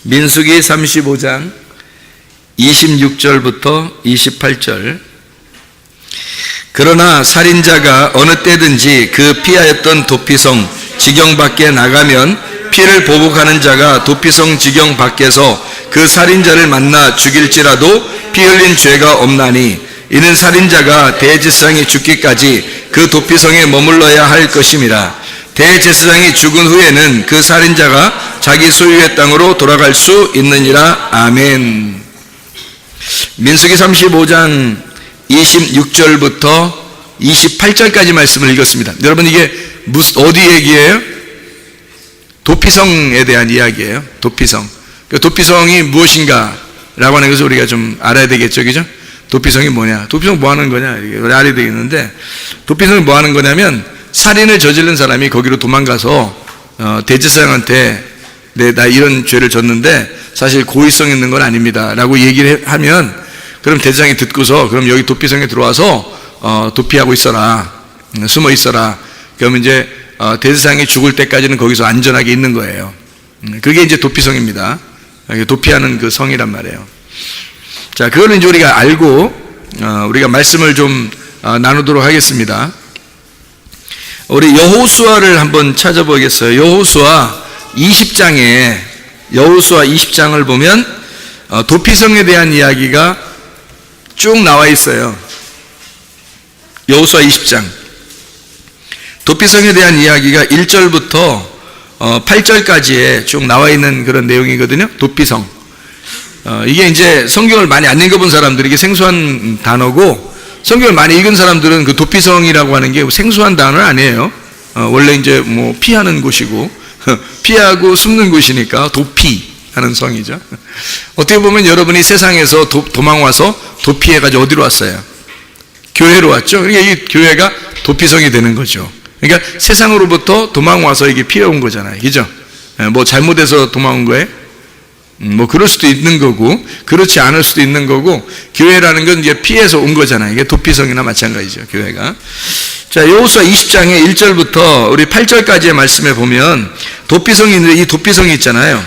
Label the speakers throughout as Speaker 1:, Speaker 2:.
Speaker 1: 민수기 35장 26절부터 28절. 그러나 살인자가 어느 때든지 그 피하였던 도피성 지경 밖에 나가면 피를 보복하는 자가 도피성 지경 밖에서 그 살인자를 만나 죽일지라도 피 흘린 죄가 없나니 이는 살인자가 대제사장이 죽기까지 그 도피성에 머물러야 할 것임이라. 대제사장이 죽은 후에는 그 살인자가 자기 소유의 땅으로 돌아갈 수 있느니라. 아멘. 민수기 35장 26절부터 28절까지 말씀을 읽었습니다. 여러분, 이게 어디 얘기예요? 도피성에 대한 이야기예요. 도피성. 도피성이 무엇인가 라고 하는 것을 우리가 좀 알아야 되겠죠, 그죠? 도피성이 뭐냐? 도피성 뭐 하는 거냐? 이렇게 알아야 되겠는데, 도피성이 뭐 하는 거냐면 살인을 저지른 사람이 거기로 도망가서 대제사장한테 나 이런 죄를 졌는데 사실 고의성 있는 건 아닙니다 라고 얘기를 하면, 그럼 대제사장이 듣고서 그럼 여기 도피성에 들어와서 도피하고 있어라, 숨어 있어라. 그러면 이제 대제사장이 죽을 때까지는 거기서 안전하게 있는 거예요. 그게 이제 도피성입니다. 도피하는 그 성이란 말이에요. 자, 그거는 이제 우리가 알고 우리가 말씀을 좀 나누도록 하겠습니다. 우리 여호수아를 한번 찾아보겠어요. 여호수아 20장을 보면 도피성에 대한 이야기가 쭉 나와 있어요. 여호수아 20장. 도피성에 대한 이야기가 1절부터 8절까지에 쭉 나와 있는 그런 내용이거든요. 도피성. 이게 이제 성경을 많이 안 읽어본 사람들에게 생소한 단어고, 성경을 많이 읽은 사람들은 그 도피성이라고 하는 게 생소한 단어는 아니에요. 원래 이제 뭐 피하는 곳이고 피하고 숨는 곳이니까 도피하는 성이죠. 어떻게 보면 여러분이 세상에서 도망와서 도피해가지고 어디로 왔어요? 교회로 왔죠. 그러니까 이 교회가 도피성이 되는 거죠. 그러니까 세상으로부터 도망와서 이게 피해온 거잖아요. 그죠? 뭐 잘못해서 도망온 거예요? 뭐 그럴 수도 있는 거고, 그렇지 않을 수도 있는 거고, 교회라는 건 이제 피해서 온 거잖아요. 이게 도피성이나 마찬가지죠, 교회가. 자, 여호수아 20장의 1절부터 우리 8절까지의 말씀에 보면 도피성이 있는데, 이 도피성이 있잖아요.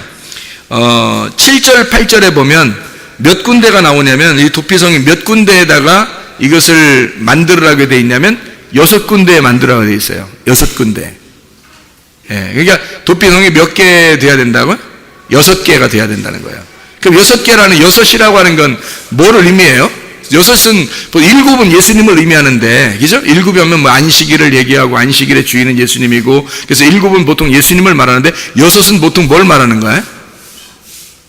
Speaker 1: 7절, 8절에 보면 몇 군데가 나오냐면, 이 도피성이 몇 군데에다가 이것을 만들으라고 되어 있냐면 6군데에 만들어야 되어 있어요. 6군데. 예, 그러니까 도피성이 몇 개 돼야 된다고요? 6개가 돼야 된다는 거예요. 그럼 6개라는, 6이라고 하는 건 뭐를 의미해요? 6은, 7은 예수님을 의미하는데, 그죠? 7이 하면 뭐 안식일을 얘기하고, 안식일의 주인은 예수님이고, 그래서 7은 보통 예수님을 말하는데, 6은 보통 뭘 말하는 거예요?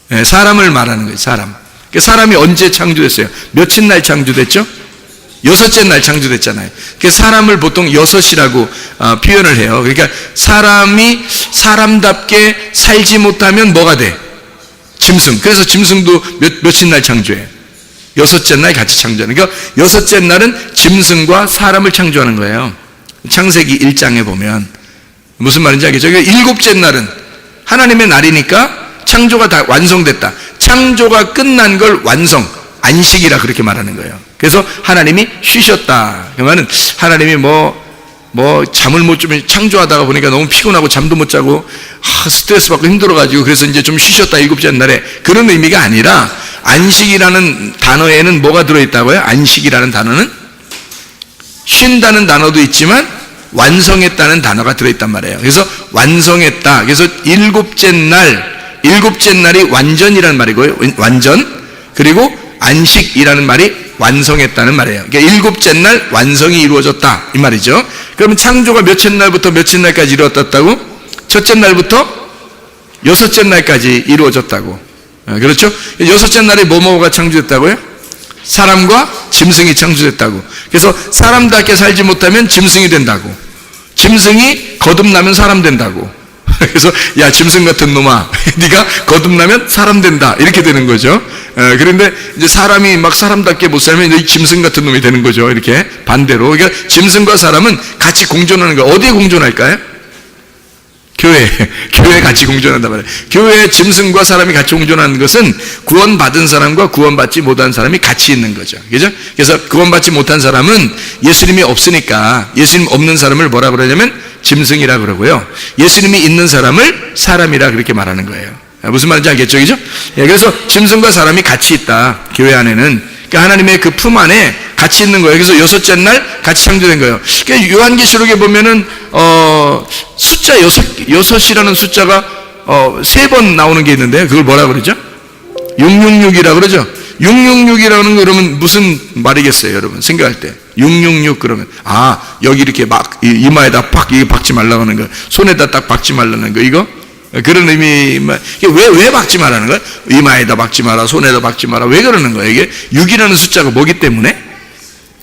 Speaker 1: 네, 사람을 말하는 거예요, 사람. 사람이 언제 창조됐어요? 며칠 날 창조됐죠? 6째 날 창조됐잖아요. 그래서 사람을 보통 6이라고 표현을 해요. 그러니까 사람이 사람답게 살지 못하면 뭐가 돼? 짐승. 그래서 짐승도 며칠 날 창조해요? 6째 날 같이 창조하는. 그러니까 6째 날은 짐승과 사람을 창조하는 거예요. 창세기 1장에 보면 무슨 말인지 알겠죠? 그러니까 7째 날은 하나님의 날이니까 창조가 다 완성됐다. 창조가 끝난 걸 완성, 안식이라 그렇게 말하는 거예요. 그래서 하나님이 쉬셨다. 그 말은 하나님이 잠을 못 주면 창조하다가 보니까 너무 피곤하고 잠도 못 자고 스트레스 받고 힘들어가지고 그래서 이제 좀 쉬셨다, 7째 날에. 그런 의미가 아니라 안식이라는 단어에는 뭐가 들어있다고요? 안식이라는 단어는 쉰다는 단어도 있지만 완성했다는 단어가 들어있단 말이에요. 그래서 완성했다. 그래서 7째 날이 완전이라는 말이고요. 완전. 그리고 안식이라는 말이 완성했다는 말이에요. 그러니까 7째 날 완성이 이루어졌다, 이 말이죠. 그러면 창조가 몇째 날부터 몇째 날까지 이루어졌다고? 첫째 날부터 6째 날까지 이루어졌다고. 그렇죠? 6째 날에 뭐가 창조됐다고요? 사람과 짐승이 창조됐다고. 그래서 사람답게 살지 못하면 짐승이 된다고. 짐승이 거듭나면 사람 된다고. 그래서 야, 짐승 같은 놈아, 네가 거듭나면 사람 된다, 이렇게 되는 거죠. 그런데 이제 사람이 막 사람답게 못 살면 이 짐승 같은 놈이 되는 거죠. 이렇게 반대로. 그러니까 짐승과 사람은 같이 공존하는 거예요. 어디에 공존할까요? 교회에 같이 공존한단 말이에요. 교회에 짐승과 사람이 같이 공존하는 것은 구원받은 사람과 구원받지 못한 사람이 같이 있는 거죠. 그죠? 그래서 구원받지 못한 사람은 예수님이 없으니까 예수님 없는 사람을 뭐라 그러냐면 짐승이라 그러고요. 예수님이 있는 사람을 사람이라 그렇게 말하는 거예요. 무슨 말인지 알겠죠? 그죠? 예, 그래서 짐승과 사람이 같이 있다. 교회 안에는. 그러니까 하나님의 그 품 안에 같이 있는 거예요. 그래서 여섯째 날 같이 창조된 거예요. 그러니까 요한계시록에 보면은, 숫자 여섯이라는 숫자가, 3번 나오는 게 있는데, 그걸 뭐라 그러죠? 666이라 그러죠? 666이라는 거 그러면 무슨 말이겠어요, 여러분? 생각할 때. 666 그러면, 여기 이렇게 막, 이마에다 팍, 이게 박지 말라고 하는 거. 손에다 딱 박지 말라는 거, 이거? 그런 의미, 왜 박지 말라는 거야? 이마에다 박지 마라, 손에다 박지 마라. 왜 그러는 거예요? 이게 6이라는 숫자가 뭐기 때문에?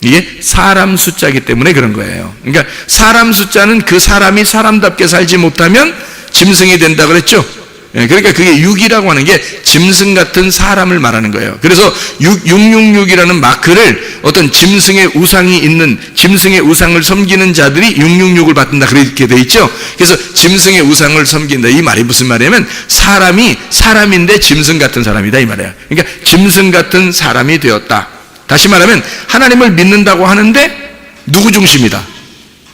Speaker 1: 이게 사람 숫자이기 때문에 그런 거예요. 그러니까 사람 숫자는 그 사람이 사람답게 살지 못하면 짐승이 된다 그랬죠? 그러니까 그게 6이라고 하는 게 짐승 같은 사람을 말하는 거예요. 그래서 666이라는 마크를 어떤 짐승의 우상이 있는, 짐승의 우상을 섬기는 자들이 666을 받는다 그렇게 돼 있죠. 그래서 짐승의 우상을 섬긴다, 이 말이 무슨 말이냐면 사람이 사람인데 짐승 같은 사람이다 이 말이에요. 그러니까 짐승 같은 사람이 되었다. 다시 말하면 하나님을 믿는다고 하는데 누구 중심이다?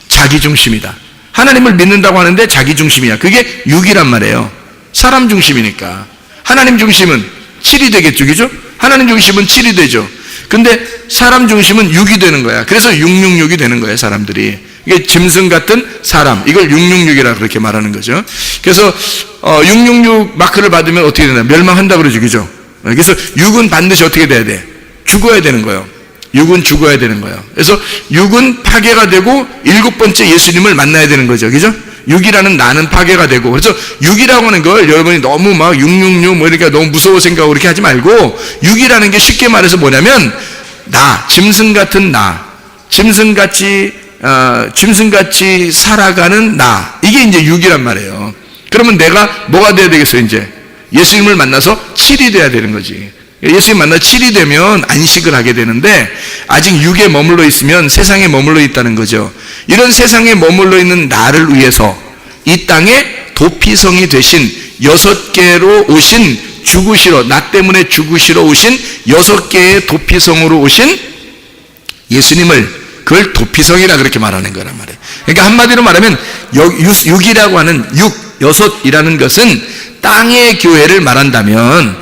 Speaker 1: 자기 중심이다. 하나님을 믿는다고 하는데 자기 중심이야. 그게 6이란 말이에요. 사람 중심이니까. 하나님 중심은 7이 되겠죠, 그죠? 하나님 중심은 7이 되죠. 근데 사람 중심은 6이 되는 거야. 그래서 666이 되는 거예요, 사람들이. 이게 짐승 같은 사람, 이걸 666이라 그렇게 말하는 거죠. 그래서 666 마크를 받으면 어떻게 되나? 멸망한다 그러죠, 그죠? 그래서 6은 반드시 어떻게 돼야 돼? 죽어야 되는 거예요. 6은 죽어야 되는 거예요. 그래서 6은 파괴가 되고 7번째 예수님을 만나야 되는 거죠, 그죠? 6이라는 나는 파괴가 되고. 그래서 6이라고 하는 걸 여러분이 너무 막 666 뭐 이렇게 너무 무서워 생각하고 그렇게 하지 말고, 6이라는 게 쉽게 말해서 뭐냐면 짐승 같은 짐승같이 살아가는 이게 이제 6이란 말이에요. 그러면 내가 뭐가 돼야 되겠어요? 이제 예수님을 만나서 7이 돼야 되는 거지. 예수님 만나 7이 되면 안식을 하게 되는데, 아직 6에 머물러 있으면 세상에 머물러 있다는 거죠. 이런 세상에 머물러 있는 나를 위해서 이 땅에 도피성이 되신 6개로 오신, 죽으시러, 나 때문에 죽으시러 오신 6개의 도피성으로 오신 예수님을, 그걸 도피성이라 그렇게 말하는 거란 말이에요. 그러니까 한마디로 말하면 6이라고 하는 6이라는 것은 땅의 교회를 말한다면,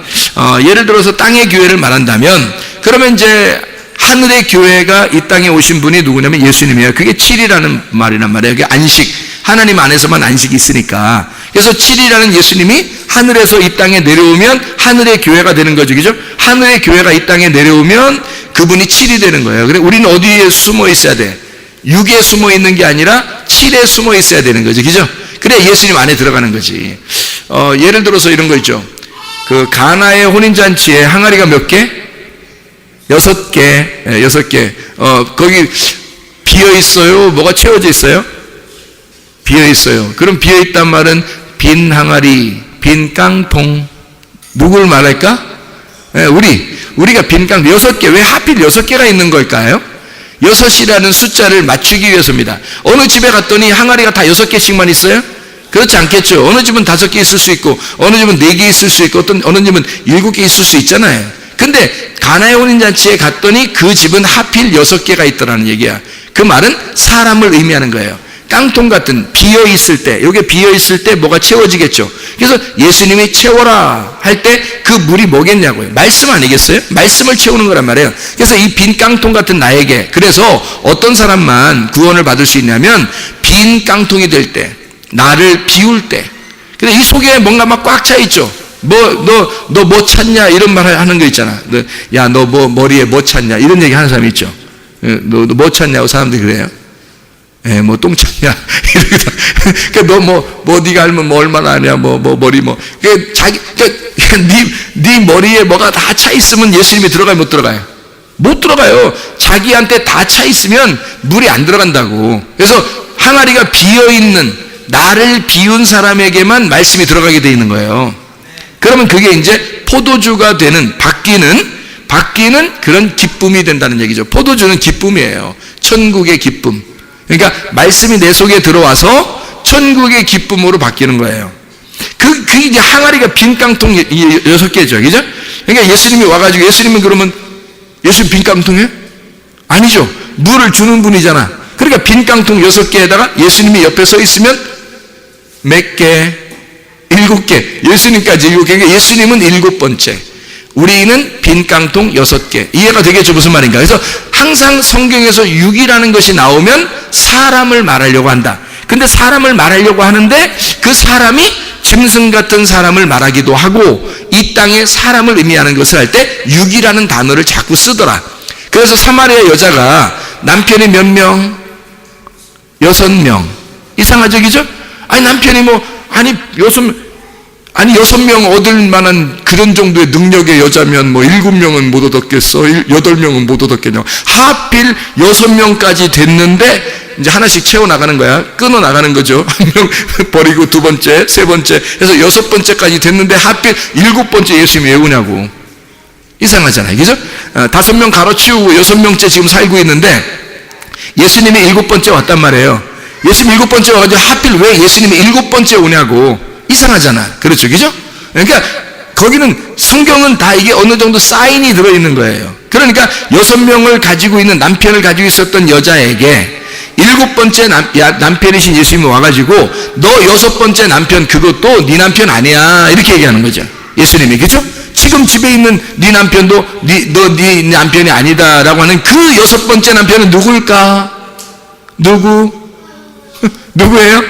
Speaker 1: 예를 들어서 땅의 교회를 말한다면, 그러면 이제 하늘의 교회가 이 땅에 오신 분이 누구냐면 예수님이에요. 그게 7이라는 말이란 말이에요. 그게 안식, 하나님 안에서만 안식이 있으니까. 그래서 7이라는 예수님이 하늘에서 이 땅에 내려오면 하늘의 교회가 되는 거죠, 그죠? 하늘의 교회가 이 땅에 내려오면 그분이 7이 되는 거예요. 그래, 우리는 어디에 숨어 있어야 돼? 6에 숨어 있는 게 아니라 7에 숨어 있어야 되는 거죠, 그죠? 그래 예수님 안에 들어가는 거지. 예를 들어서 이런 거 있죠. 그 가나의 혼인잔치에 항아리가 몇 개? 6개. 6개. 거기 비어 있어요? 뭐가 채워져 있어요? 비어 있어요. 그럼 비어 있단 말은 빈 항아리, 빈 깡통. 누굴 말할까? 우리가 빈 깡통 6개. 왜 하필 6개가 있는 걸까요? 6이라는 숫자를 맞추기 위해서입니다. 어느 집에 갔더니 항아리가 다 6개씩만 있어요? 그렇지 않겠죠. 어느 집은 5개 있을 수 있고, 어느 집은 4개 있을 수 있고, 어느 집은 7개 있을 수 있잖아요. 근데 가나의 혼인잔치에 갔더니 그 집은 하필 6개가 있더라는 얘기야. 그 말은 사람을 의미하는 거예요. 깡통 같은 비어있을 때, 요게 비어있을 때 뭐가 채워지겠죠. 그래서 예수님이 채워라 할 때 그 물이 뭐겠냐고요. 말씀 아니겠어요? 말씀을 채우는 거란 말이에요. 그래서 이 빈 깡통 같은 나에게, 그래서 어떤 사람만 구원을 받을 수 있냐면 빈 깡통이 될 때, 나를 비울 때. 근데 이 속에 뭔가 막 꽉 차 있죠. 너 뭐 찾냐? 이런 말 하는 거 있잖아. 야, 너 뭐 머리에 뭐 찾냐? 이런 얘기 하는 사람이 있죠. 너 뭐 찾냐고 사람들이 그래요. 뭐 똥 찾냐? 그러니까 너 네가 알면 뭐 얼마나 아냐? 머리 네 머리에 뭐가 다 차 있으면 예수님이 들어가요, 못 들어가요? 못 들어가요. 자기한테 다 차 있으면 물이 안 들어간다고. 그래서 항아리가 비어 있는, 나를 비운 사람에게만 말씀이 들어가게 돼 있는 거예요. 그러면 그게 이제 포도주가 되는, 바뀌는 그런 기쁨이 된다는 얘기죠. 포도주는 기쁨이에요. 천국의 기쁨. 그러니까 말씀이 내 속에 들어와서 천국의 기쁨으로 바뀌는 거예요. 그게 이제 항아리가 빈 깡통 6개죠. 그죠? 그러니까 예수님이 와가지고, 예수님은 그러면 예수님 빈 깡통이에요? 아니죠. 물을 주는 분이잖아. 그러니까 빈 깡통 6개에다가 예수님이 옆에 서 있으면 몇 개? 7개, 예수님까지 7개. 그러니까 예수님은 7번째, 우리는 빈 깡통 6개. 이해가 되겠죠? 무슨 말인가? 그래서 항상 성경에서 6이라는 것이 나오면 사람을 말하려고 한다. 근데 사람을 말하려고 하는데 그 사람이 짐승 같은 사람을 말하기도 하고 이 땅에 사람을 의미하는 것을 할 때 6이라는 단어를 자꾸 쓰더라. 그래서 사마리아 여자가 남편이 몇 명? 6명. 이상하죠, 그죠? 아니 남편이 아니 6명 얻을 만한 그런 정도의 능력의 여자면 7명은 못 얻었겠어? 8명은 못 얻었겠냐? 하필 6명까지 됐는데 이제 하나씩 채워나가는 거야. 끊어나가는 거죠. 한 명 버리고 2번째, 3번째 해서 6번째까지 됐는데 하필 7번째 예수님이 왜 오냐고. 이상하잖아요, 그죠? 5명 가로치우고 6명째 지금 살고 있는데 예수님이 7번째 왔단 말이에요. 예수님 7번째 와가지고 하필 왜 예수님이 7번째 오냐고. 이상하잖아. 그렇죠, 그죠? 그러니까 거기는 성경은 다 이게 어느 정도 사인이 들어있는 거예요. 그러니까 6명을 가지고 있는 남편을 가지고 있었던 여자에게 7번째 남편이신 예수님이 와가지고 너 6번째 남편 그것도 네 남편 아니야 이렇게 얘기하는 거죠. 예수님이. 그죠? 지금 집에 있는 네 남편도 네 남편이 아니다라고 하는 그 6번째 남편은 누굴까? 누구예요?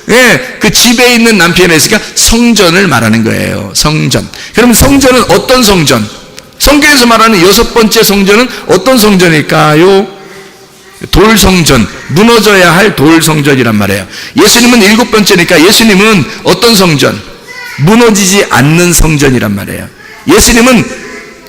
Speaker 1: 예, 그 집에 있는 남편이 있으니까 성전을 말하는 거예요. 성전. 그럼 성전은 어떤 성전? 성경에서 말하는 6번째 성전은 어떤 성전일까요? 돌성전, 무너져야 할 돌성전이란 말이에요. 예수님은 7번째니까 예수님은 어떤 성전? 무너지지 않는 성전이란 말이에요. 예수님은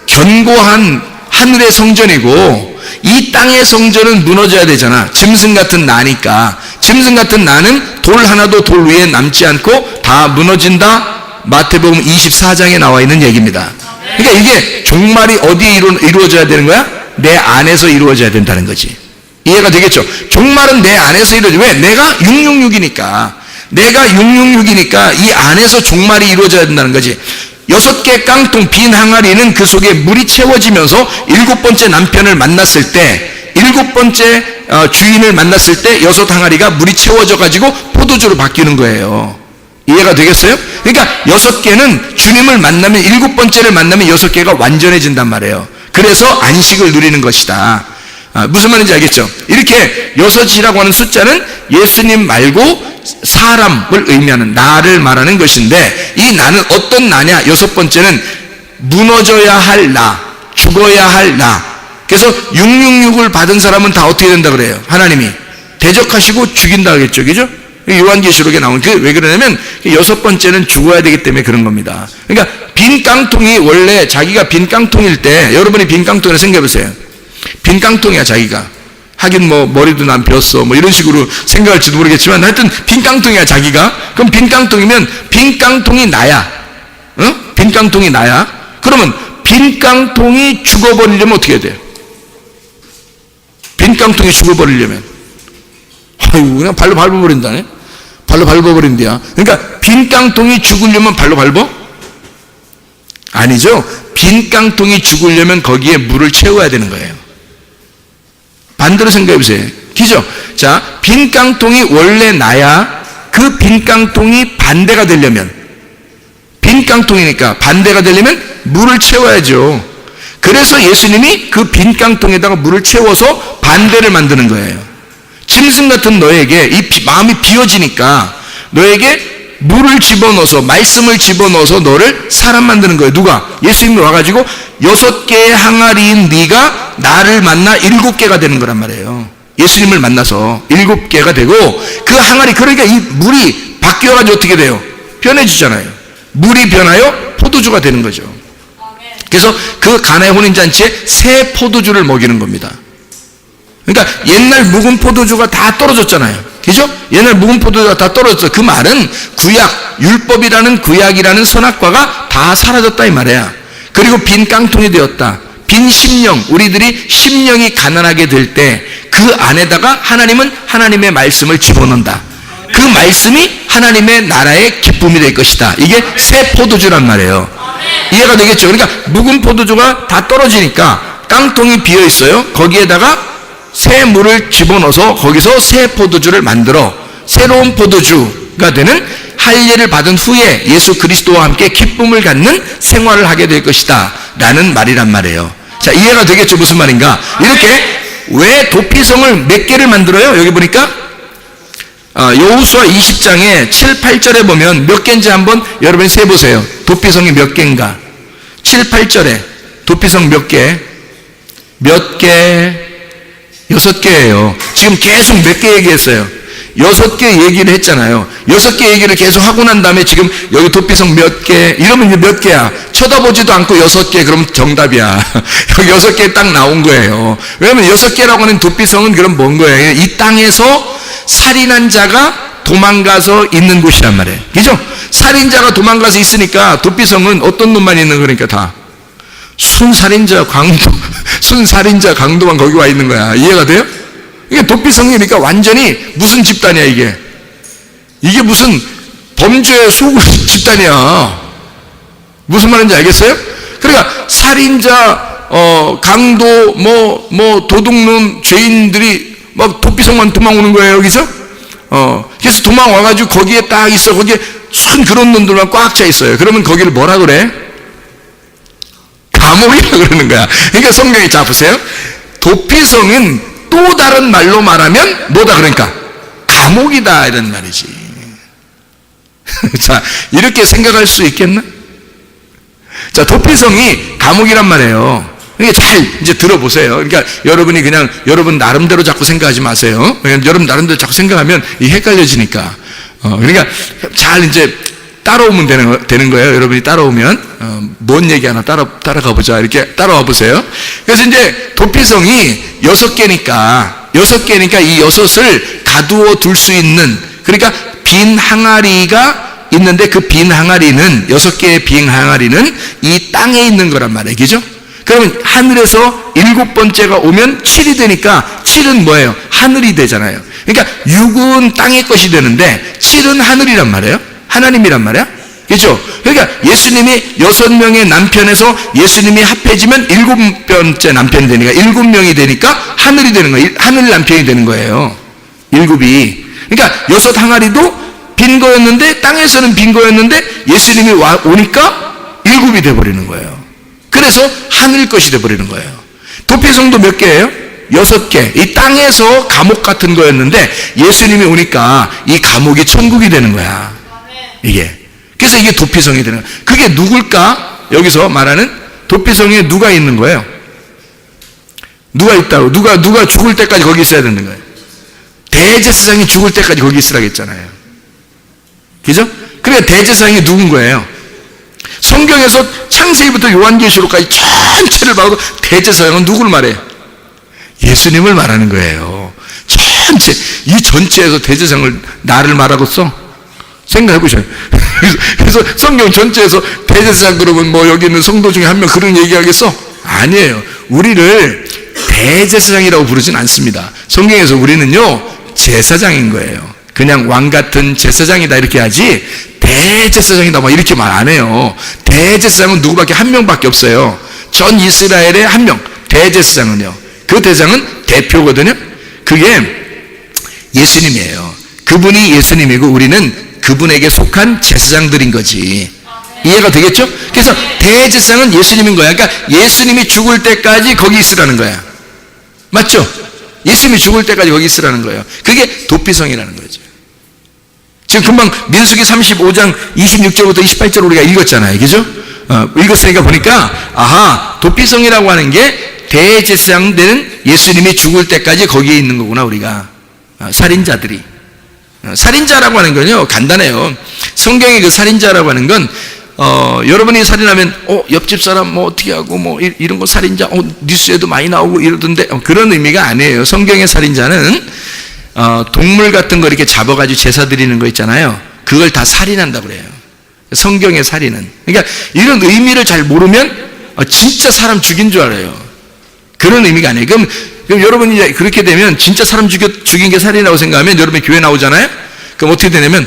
Speaker 1: 견고한 하늘의 성전이고 이 땅의 성전은 무너져야 되잖아. 짐승 같은 나니까. 짐승 같은 나는 돌 하나도 돌 위에 남지 않고 다 무너진다. 마태복음 24장에 나와 있는 얘기입니다. 그러니까 이게 종말이 어디에 이루어져야 되는 거야? 내 안에서 이루어져야 된다는 거지. 이해가 되겠죠? 종말은 내 안에서 이루어져. 왜? 내가 666이니까. 내가 666이니까 이 안에서 종말이 이루어져야 된다는 거지. 6개 깡통 빈 항아리는 그 속에 물이 채워지면서 7번째 남편을 만났을 때 7번째 주인을 만났을 때 6 항아리가 물이 채워져 가지고 포도주로 바뀌는 거예요. 이해가 되겠어요? 그러니까 6개는 주님을 만나면 7번째를 만나면 6개가 완전해진단 말이에요. 그래서 안식을 누리는 것이다. 무슨 말인지 알겠죠? 이렇게 6이라고 하는 숫자는 예수님 말고 사람을 의미하는 나를 말하는 것인데 이 나는 어떤 나냐? 6번째는 무너져야 할 나, 죽어야 할 나. 그래서 666을 받은 사람은 다 어떻게 된다 그래요? 하나님이 대적하시고 죽인다 그랬죠, 그죠? 요한계시록에 나온 왜 그러냐면 6번째는 죽어야 되기 때문에 그런 겁니다. 그러니까 빈 깡통이 원래 자기가 빈 깡통일 때 여러분이 빈 깡통을 생각해 보세요. 빈 깡통이야 자기가. 하긴 머리도 난 비었어 이런 식으로 생각할지도 모르겠지만 하여튼 빈 깡통이야 자기가. 그럼 빈 깡통이면 빈 깡통이 나야. 빈 깡통이 나야. 그러면 빈 깡통이 죽어버리려면 어떻게 해야 돼요? 빈 깡통이 죽어버리려면 그냥 발로 밟아버린다네. 발로 밟아버린대야. 그러니까 빈 깡통이 죽으려면 발로 밟어? 아니죠. 빈 깡통이 죽으려면 거기에 물을 채워야 되는 거예요. 반대로 생각해 보세요. 그죠? 자, 빈 깡통이 원래 나야 그 빈 깡통이 반대가 되려면 빈 깡통이니까 반대가 되려면 물을 채워야죠. 그래서 예수님이 그 빈 깡통에다가 물을 채워서 반대를 만드는 거예요. 짐승 같은 너에게 이 마음이 비어지니까 너에게 물을 집어넣어서 말씀을 집어넣어서 너를 사람 만드는 거예요. 누가? 예수님이 와가지고 6개의 항아리인 네가 나를 만나 7개가 되는 거란 말이에요. 예수님을 만나서 7개가 되고 그 항아리 그러니까 이 물이 바뀌어가지고 어떻게 돼요? 변해지잖아요. 물이 변하여 포도주가 되는 거죠. 그래서 그 가나의 혼인잔치에 새 포도주를 먹이는 겁니다. 그러니까 옛날 묵은 포도주가 다 떨어졌잖아요. 그죠? 옛날 묵은 포도주가 다 떨어졌어. 그 말은 구약, 율법이라는 구약이라는 선악과가 다 사라졌다 이 말이야. 그리고 빈 깡통이 되었다. 빈 심령, 우리들이 심령이 가난하게 될 때 그 안에다가 하나님은 하나님의 말씀을 집어넣는다. 그 말씀이 하나님의 나라의 기쁨이 될 것이다. 이게 새 포도주란 말이에요. 이해가 되겠죠? 그러니까 묵은 포도주가 다 떨어지니까 깡통이 비어 있어요. 거기에다가 새 물을 집어넣어서 거기서 새 포도주를 만들어 새로운 포도주, 가 되는 할례를 받은 후에 예수 그리스도와 함께 기쁨을 갖는 생활을 하게 될 것이다 라는 말이란 말이에요. 자, 이해가 되겠죠? 무슨 말인가? 이렇게 왜 도피성을 몇 개를 만들어요? 여기 보니까 여호수아 20장에 7, 8절에 보면 몇 개인지 한번 여러분이 세보세요. 도피성이 몇 개인가? 7, 8절에 도피성 몇 개? 몇 개? 6개예요. 지금 계속 몇 개 얘기했어요? 6개 얘기를 했잖아요. 6개 얘기를 계속 하고 난 다음에 지금 여기 도피성 몇 개? 이러면 이제 몇 개야? 쳐다보지도 않고 6개, 그럼 정답이야. 여기 6개 딱 나온 거예요. 왜냐면 6개라고 하는 도피성은 그럼 뭔 거예요? 이 땅에서 살인한 자가 도망가서 있는 곳이란 말이에요. 그죠? 살인자가 도망가서 있으니까 도피성은 어떤 놈만 있는 거니까 다. 순살인자, 강도만 거기 와 있는 거야. 이해가 돼요? 이게 도피성이니까 완전히 무슨 집단이야, 이게? 이게 무슨 범죄 소굴 집단이야. 무슨 말인지 알겠어요? 그러니까 살인자, 강도, 도둑놈, 죄인들이 막 도피성만 도망오는 거예요, 여기서? 그래서 도망와가지고 거기에 딱 있어. 거기에 순 그런 놈들만 꽉 차 있어요. 그러면 거기를 뭐라 그래? 감옥이라 그러는 거야. 그러니까 성경에 자 보세요. 도피성은 또 다른 말로 말하면 뭐다 그러니까? 감옥이다 이런 말이지. 자, 이렇게 생각할 수 있겠나? 자, 도피성이 감옥이란 말이에요. 그러니까 잘 이제 들어보세요. 그러니까 여러분이 그냥 여러분 나름대로 자꾸 생각하지 마세요. 왜냐면 여러분 나름대로 자꾸 생각하면 이 헷갈려지니까. 그러니까 잘 이제 따라오면 되는 거예요. 여러분이 따라오면 뭔 얘기 하나 따라가 보자. 이렇게 따라와 보세요. 그래서 이제 도피성이 6개니까 이 6을 가두어 둘 수 있는, 그러니까 빈 항아리가 있는데 그 빈 항아리는 6개의 빈 항아리는 이 땅에 있는 거란 말이에요. 그죠? 그러면 하늘에서 7번째가 오면 7이 되니까 7은 뭐예요? 하늘이 되잖아요. 그러니까 6은 땅의 것이 되는데 7은 하늘이란 말이에요. 하나님이란 말이야. 그렇죠? 그러니까 예수님이 6명의 남편에서 예수님이 합해지면 7번째 남편이 되니까 7명이 되니까 하늘이 되는 거예요. 하늘 남편이 되는 거예요. 7이. 그러니까 6 항아리도 빈 거였는데, 땅에서는 빈 거였는데 예수님이 오니까 7이 돼버리는 거예요. 그래서 하늘 것이 돼버리는 거예요. 도피성도 몇 개예요? 6개. 이 땅에서 감옥 같은 거였는데 예수님이 오니까 이 감옥이 천국이 되는 거야. 이게. 그래서 이게 도피성이 되는 거예요. 그게 누굴까? 여기서 말하는 도피성에 누가 있는 거예요? 누가 있다고? 누가 죽을 때까지 거기 있어야 되는 거예요. 대제사장이 죽을 때까지 거기 있으라고 했잖아요. 그죠? 그러니까 대제사장이 누군 거예요? 성경에서 창세기부터 요한계시록까지 전체를 봐도 대제사장은 누구를 말해요? 예수님을 말하는 거예요. 전체, 이 전체에서 대제사장을 나를 말하겠어? 생각해 보셔요. 그래서 성경 전체에서 대제사장 그러면 뭐 여기 있는 성도 중에 한 명 그런 얘기하겠어? 아니에요. 우리를 대제사장이라고 부르진 않습니다. 성경에서 우리는요 제사장인 거예요. 그냥 왕 같은 제사장이다 이렇게 하지 대제사장이다 막 이렇게 말 안 해요. 대제사장은 누구밖에 한 명밖에 없어요. 전 이스라엘에 한 명. 대제사장은요. 그 대장은 대표거든요. 그게 예수님이에요. 그분이 예수님이고 우리는 그분에게 속한 제사장들인 거지. 이해가 되겠죠? 그래서 대제사장은 예수님인 거야. 그러니까 예수님이 죽을 때까지 거기 있으라는 거야. 맞죠? 예수님이 죽을 때까지 거기 있으라는 거예요. 그게 도피성이라는 거죠. 지금 금방 민수기 35장 26절부터 28절 우리가 읽었잖아요. 그죠? 읽었으니까 보니까 아하, 도피성이라고 하는 게 대제사장 되는 예수님이 죽을 때까지 거기에 있는 거구나. 우리가 살인자들이. 살인자라고 하는 건요 간단해요. 성경의 그 살인자라고 하는 건 여러분이 살인하면 옆집 사람 뭐 어떻게 하고 뭐 이런 거 살인자 뉴스에도 많이 나오고 이러던데 그런 의미가 아니에요. 성경의 살인자는 동물 같은 거 이렇게 잡아가지고 제사 드리는 거 있잖아요. 그걸 다 살인한다고 그래요. 성경의 살인은. 그러니까 이런 의미를 잘 모르면 진짜 사람 죽인 줄 알아요. 그런 의미가 아니에요. 그럼 여러분이 이제 그렇게 되면 진짜 사람 죽인 게 살인이라고 생각하면 여러분이 교회 나오잖아요. 그럼 어떻게 되냐면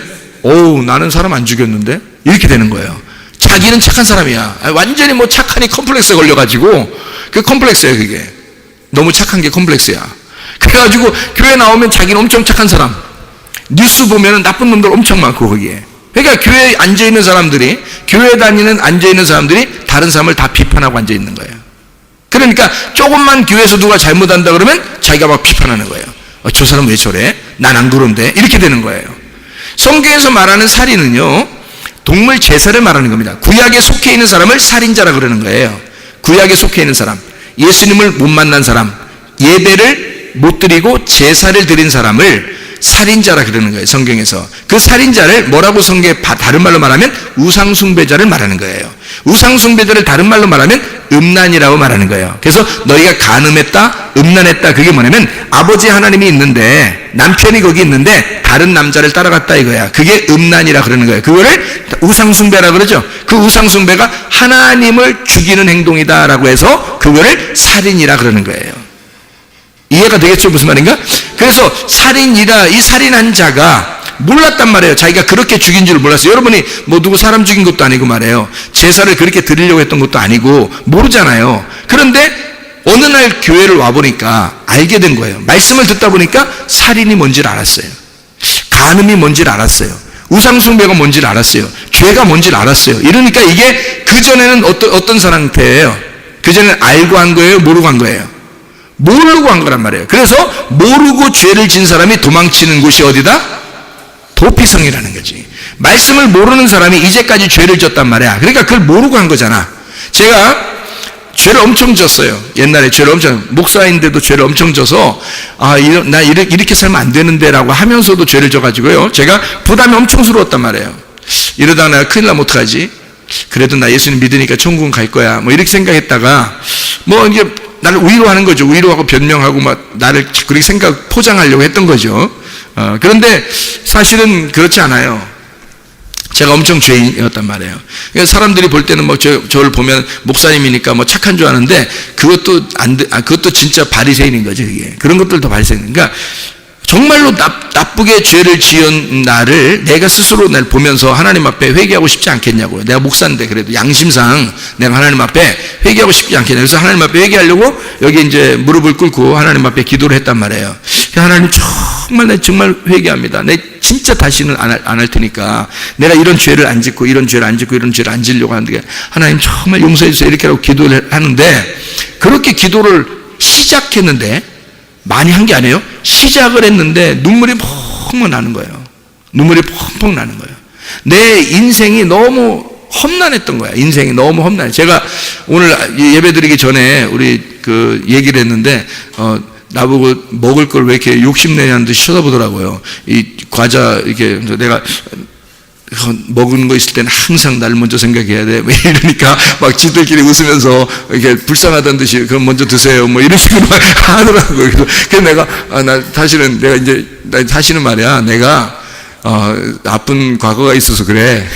Speaker 1: 나는 사람 안 죽였는데 이렇게 되는 거예요. 자기는 착한 사람이야. 완전히 뭐 착하니 컴플렉스에 걸려가지고 그 컴플렉스예요. 그게 너무 착한 게 컴플렉스야. 그래가지고 교회 나오면 자기는 엄청 착한 사람, 뉴스 보면은 나쁜 놈들 엄청 많고 거기에. 그러니까 교회에 앉아있는 사람들이, 교회 다니는 앉아있는 사람들이 다른 사람을 다 비판하고 앉아있는 거예요. 그러니까 조금만 교회에서 누가 잘못한다 그러면 자기가 막 비판하는 거예요. 저 사람 왜 저래? 난 안 그런데? 이렇게 되는 거예요. 성경에서 말하는 살인은요, 동물 제사를 말하는 겁니다. 구약에 속해 있는 사람을 살인자라 그러는 거예요. 구약에 속해 있는 사람, 예수님을 못 만난 사람, 예배를 못 드리고 제사를 드린 사람을 살인자라 그러는 거예요. 성경에서. 그 살인자를 뭐라고 다른 말로 말하면 우상숭배자를 말하는 거예요. 우상숭배자를 다른 말로 말하면 음란이라고 말하는 거예요. 그래서 너희가 간음했다, 음란했다, 그게 뭐냐면 아버지 하나님이 있는데 남편이 거기 있는데 다른 남자를 따라갔다 이거야. 그게 음란이라 그러는 거예요. 그거를 우상숭배라 그러죠. 그 우상숭배가 하나님을 죽이는 행동이다라고 해서 그거를 살인이라 그러는 거예요. 이해가 되겠죠? 무슨 말인가? 그래서 이 살인한 자가 몰랐단 말이에요. 자기가 그렇게 죽인 줄 몰랐어요. 여러분이 뭐 누구 사람 죽인 것도 아니고 말이에요. 제사를 그렇게 드리려고 했던 것도 아니고 모르잖아요. 그런데 어느 날 교회를 와보니까 알게 된 거예요. 말씀을 듣다 보니까 살인이 뭔지를 알았어요. 간음이 뭔지를 알았어요. 우상숭배가 뭔지를 알았어요. 죄가 뭔지를 알았어요. 이러니까 이게 그전에는 어떤 상태예요? 그전에는 알고 한 거예요? 모르고 한 거예요? 모르고 한 거란 말이에요. 그래서 모르고 죄를 진 사람이 도망치는 곳이 어디다? 도피성이라는 거지. 말씀을 모르는 사람이 이제까지 죄를 졌단 말이야. 그러니까 그걸 모르고 한 거잖아. 제가 죄를 엄청 졌어요. 옛날에 죄를 목사인데도 죄를 엄청 져서 나 이렇게 살면 안 되는데 라고 하면서도 죄를 져가지고요, 제가 부담이 엄청스러웠단 말이에요. 이러다가 내가 큰일 나면 어떡하지? 그래도 나 예수님 믿으니까 천국은 갈 거야, 뭐 이렇게 생각했다가 뭐 이제 나를 위로하는 거죠. 위로하고 변명하고 막 나를 그렇게 포장하려고 했던 거죠. 그런데 사실은 그렇지 않아요. 제가 엄청 죄인이었단 말이에요. 그러니까 사람들이 볼 때는 뭐 저를 보면 목사님이니까 뭐 착한 줄 아는데 그것도 진짜 바리새인인 거죠. 이게 그런 것들도 바리새인. 그러니까 정말로 나쁘게 죄를 지은 나를 내가 스스로 날 보면서 하나님 앞에 회개하고 싶지 않겠냐고요. 내가 목사인데 그래도 양심상 내가 하나님 앞에 회개하고 싶지 않겠냐. 그래서 하나님 앞에 회개하려고 여기 이제 무릎을 꿇고 하나님 앞에 기도를 했단 말이에요. 하나님 정말 회개합니다. 내 진짜 다시는 안 할 테니까 내가 이런 죄를 안 짓고 이런 죄를 안 짓고 이런 죄를 안 지려고 하는데 하나님 정말 용서해 주세요. 이렇게 하고 기도를 하는데, 그렇게 기도를 시작했는데 많이 한 게 아니에요. 시작을 했는데 눈물이 펑펑 나는 거예요. 눈물이 펑펑 나는 거예요. 내 인생이 너무 험난했던 거야. 인생이 너무 험난해. 제가 오늘 예배 드리기 전에 우리 얘기를 했는데 나보고 먹을 걸 왜 이렇게 욕심내냐는 듯이 쳐다보더라고요. 이 과자 이렇게 내가 먹은 거 있을 때는 항상 나를 먼저 생각해야 돼. 왜 이러니까 막 지들끼리 웃으면서 이렇게 불쌍하다는 듯이 그럼 먼저 드세요. 뭐 이런 식으로 하더라고요. 그래서 내가 사실은 말이야. 내가 나쁜 과거가 있어서 그래.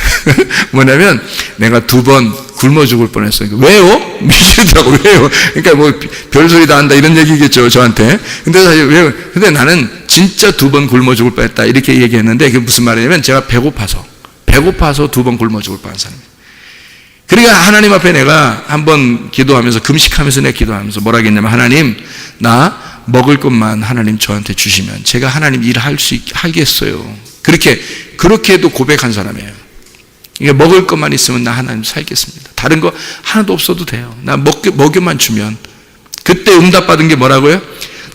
Speaker 1: 뭐냐면 내가 2번 굶어 죽을 뻔했어요. 왜요? 미치더라고. 왜요? 그러니까 뭐 별소리 다 한다 이런 얘기겠죠, 저한테. 근데 사실 왜요? 근데 나는 진짜 2번 굶어 죽을 뻔했다 이렇게 얘기했는데, 그게 무슨 말이냐면 제가 배고파서 2번 굶어 죽을 뻔한 사람이에요. 그러니까 하나님 앞에 내가 한번 기도하면서, 금식하면서 내가 기도하면서 뭐라 했냐면, 하나님, 나 먹을 것만 하나님 저한테 주시면 제가 하나님 일할 수 있게 하겠어요. 그렇게도 고백한 사람이에요. 이게 먹을 것만 있으면 나 하나님 살겠습니다. 다른 거 하나도 없어도 돼요. 나 먹여만 주면. 그때 응답받은 게 뭐라고요?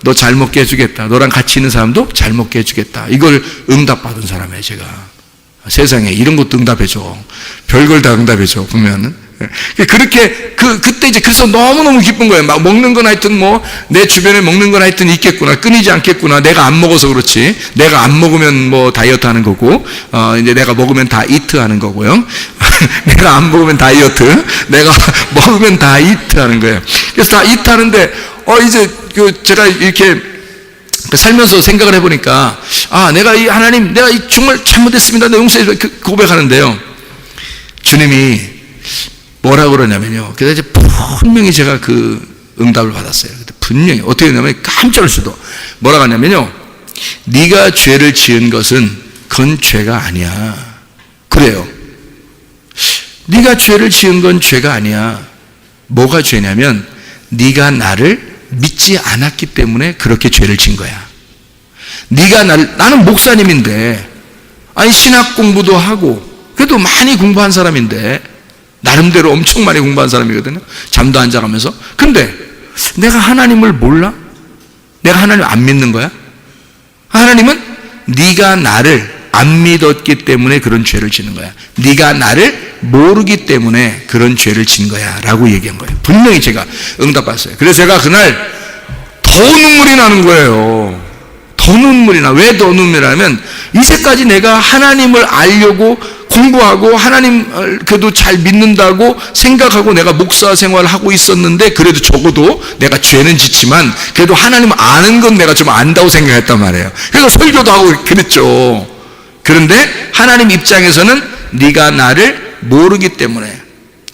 Speaker 1: 너 잘 먹게 해주겠다. 너랑 같이 있는 사람도 잘 먹게 해주겠다. 이걸 응답받은 사람이에요, 제가. 세상에 이런 것도 응답해줘. 별걸 다 응답해줘, 보면은. 그렇게, 그때 이제 그래서 너무너무 기쁜 거예요. 막 먹는 건 하여튼 뭐, 내 주변에 먹는 건 하여튼 있겠구나. 끊이지 않겠구나. 내가 안 먹어서 그렇지. 내가 안 먹으면 뭐 다이어트 하는 거고, 이제 내가 먹으면 다 이트 하는 거고요. 내가 안 먹으면 다이어트. 내가 먹으면 다 이트 하는 거예요. 그래서 다 이트 하는데, 이제 제가 이렇게 살면서 생각을 해보니까, 내가 하나님, 내가 정말 잘못했습니다. 내 용서해 주세요. 고백하는데요. 주님이 뭐라고 그러냐면요. 그래서 이제 분명히 제가 그 응답을 받았어요. 분명히. 어떻게 했냐면 깜짝 놀랐어도. 뭐라고 하냐면요. 네가 죄를 지은 것은 그건 죄가 아니야. 그래요. 네가 죄를 지은 건 죄가 아니야. 뭐가 죄냐면 네가 나를 믿지 않았기 때문에 그렇게 죄를 진 거야. 나는 목사님인데, 아니, 신학 공부도 하고, 그래도 많이 공부한 사람인데, 나름대로 엄청 많이 공부한 사람이거든요. 잠도 안 자가면서. 근데, 내가 하나님을 몰라? 내가 하나님 안 믿는 거야? 하나님은 네가 나를 안 믿었기 때문에 그런 죄를 짓는 거야. 네가 나를 모르기 때문에 그런 죄를 진 거야 라고 얘기한 거예요. 분명히 제가 응답받았어요. 그래서 제가 그날 더 눈물이 나는 거예요. 더 눈물이 나. 왜 더 눈물이 나냐면 이제까지 내가 하나님을 알려고 공부하고 하나님을 그래도 잘 믿는다고 생각하고 내가 목사 생활을 하고 있었는데, 그래도 적어도 내가 죄는 짓지만 그래도 하나님 아는 건 내가 좀 안다고 생각했단 말이에요. 그래서 설교도 하고 그랬죠. 그런데 하나님 입장에서는 네가 나를 모르기 때문에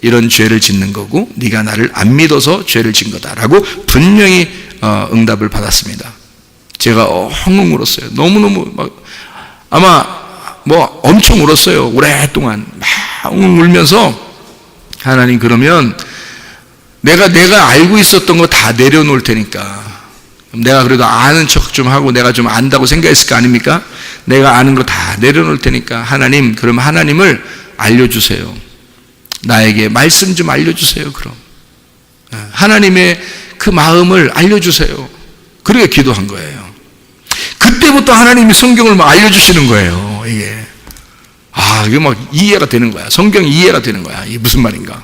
Speaker 1: 이런 죄를 짓는 거고, 네가 나를 안 믿어서 죄를 진 거다라고 분명히 응답을 받았습니다. 제가 엉엉 울었어요. 너무너무 아마 엄청 울었어요. 오랫동안 막 엉엉 울면서, 하나님, 그러면 내가 알고 있었던 거 다 내려놓을 테니까, 내가 그래도 아는 척 좀 하고 내가 좀 안다고 생각했을 거 아닙니까? 내가 아는 거 다 내려놓을 테니까 하나님, 그럼 하나님을 알려주세요. 나에게 말씀 좀 알려주세요. 그럼 하나님의 그 마음을 알려주세요. 그렇게 기도한 거예요. 그때부터 하나님이 성경을 막 알려주시는 거예요. 이게 막 이해가 되는 거야. 성경이 이해가 되는 거야. 이게 무슨 말인가.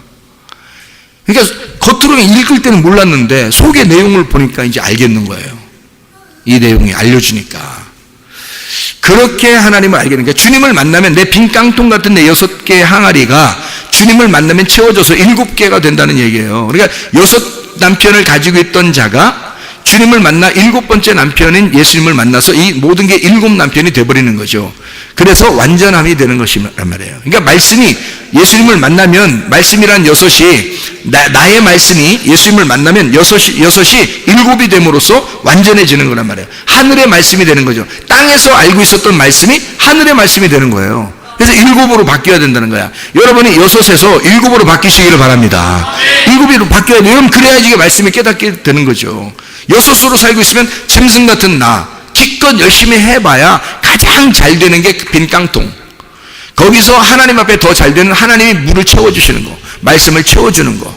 Speaker 1: 그러니까 겉으로 읽을 때는 몰랐는데 속의 내용을 보니까 이제 알겠는 거예요. 이 내용이 알려주니까. 그렇게 하나님을 알게 되니까, 주님을 만나면 내 빈 깡통 같은 내 6개의 항아리가 주님을 만나면 채워져서 7개가 된다는 얘기예요. 그러니까 6 남편을 가지고 있던 자가 주님을 만나 7번째 남편인 예수님을 만나서 이 모든 게 7 남편이 돼버리는 거죠. 그래서 완전함이 되는 것이란 말이에요. 그러니까 말씀이, 예수님을 만나면, 말씀이란 6이, 나의 말씀이 예수님을 만나면 6이 7이 됨으로써 완전해지는 거란 말이에요. 하늘의 말씀이 되는 거죠. 땅에서 알고 있었던 말씀이 하늘의 말씀이 되는 거예요. 그래서 7으로 바뀌어야 된다는 거야. 여러분이 6에서 7으로 바뀌시기를 바랍니다. 7으로 바뀌어야 돼요. 그래야지 이게 말씀이 깨닫게 되는 거죠. 6으로 살고 있으면 짐승 같은 나, 기껏 열심히 해봐야 가장 잘 되는 게 빈 깡통. 거기서 하나님 앞에 더 잘 되는, 하나님이 물을 채워주시는 거, 말씀을 채워주는 거.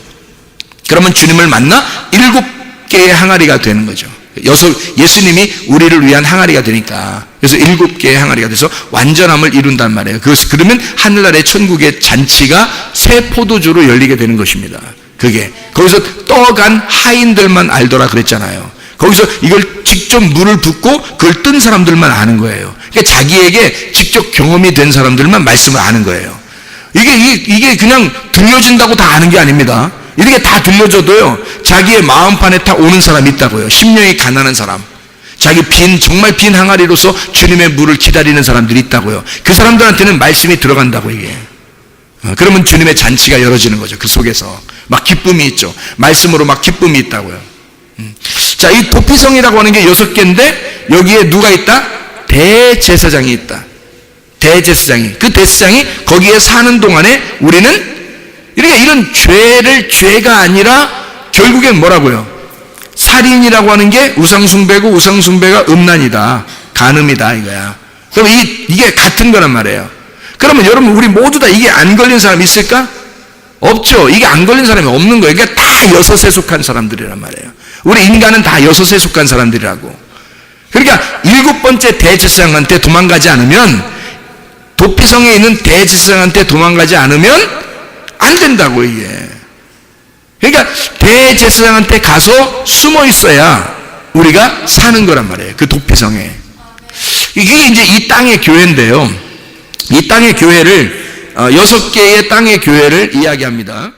Speaker 1: 그러면 주님을 만나 7개의 항아리가 되는 거죠. 예수님이 우리를 위한 항아리가 되니까. 그래서 7개의 항아리가 돼서 완전함을 이룬단 말이에요. 그러면 하늘나라의 천국의 잔치가 새 포도주로 열리게 되는 것입니다. 그게 거기서 떠간 하인들만 알더라 그랬잖아요. 거기서 이걸 직접 물을 붓고 그걸 뜬 사람들만 아는 거예요. 그러니까 자기에게 직접 경험이 된 사람들만 말씀을 아는 거예요. 이게 그냥 들려진다고 다 아는 게 아닙니다. 이렇게 다 들려줘도요, 자기의 마음판에 다 오는 사람이 있다고요. 심령이 가난한 사람, 자기 정말 빈 항아리로서 주님의 물을 기다리는 사람들이 있다고요. 그 사람들한테는 말씀이 들어간다고. 이게 그러면 주님의 잔치가 열어지는 거죠. 그 속에서 막 기쁨이 있죠. 말씀으로 막 기쁨이 있다고요. 자, 이 도피성이라고 하는 게 6개인데 여기에 누가 있다? 대제사장이 있다. 대제사장이, 그 대제사장이 거기에 사는 동안에 우리는 이런 죄가 아니라 결국엔 뭐라고요? 살인이라고 하는 게 우상숭배고, 우상숭배가 음란이다, 간음이다, 이거야. 그럼 이게 같은 거란 말이에요. 그러면 여러분, 우리 모두 다 이게 안 걸린 사람 있을까? 없죠. 이게 안 걸린 사람이 없는 거예요. 그러니까 다 6에 속한 사람들이란 말이에요. 우리 인간은 다 6에 속한 사람들이라고. 그러니까 7번째 대제사장한테 도망가지 않으면, 도피성에 있는 대제사장한테 도망가지 않으면 안 된다고, 이게. 그러니까 대제사장한테 가서 숨어 있어야 우리가 사는 거란 말이에요. 그 도피성에. 이게 이제 이 땅의 교회인데요. 이 땅의 교회를 6개의 땅의 교회를 이야기합니다.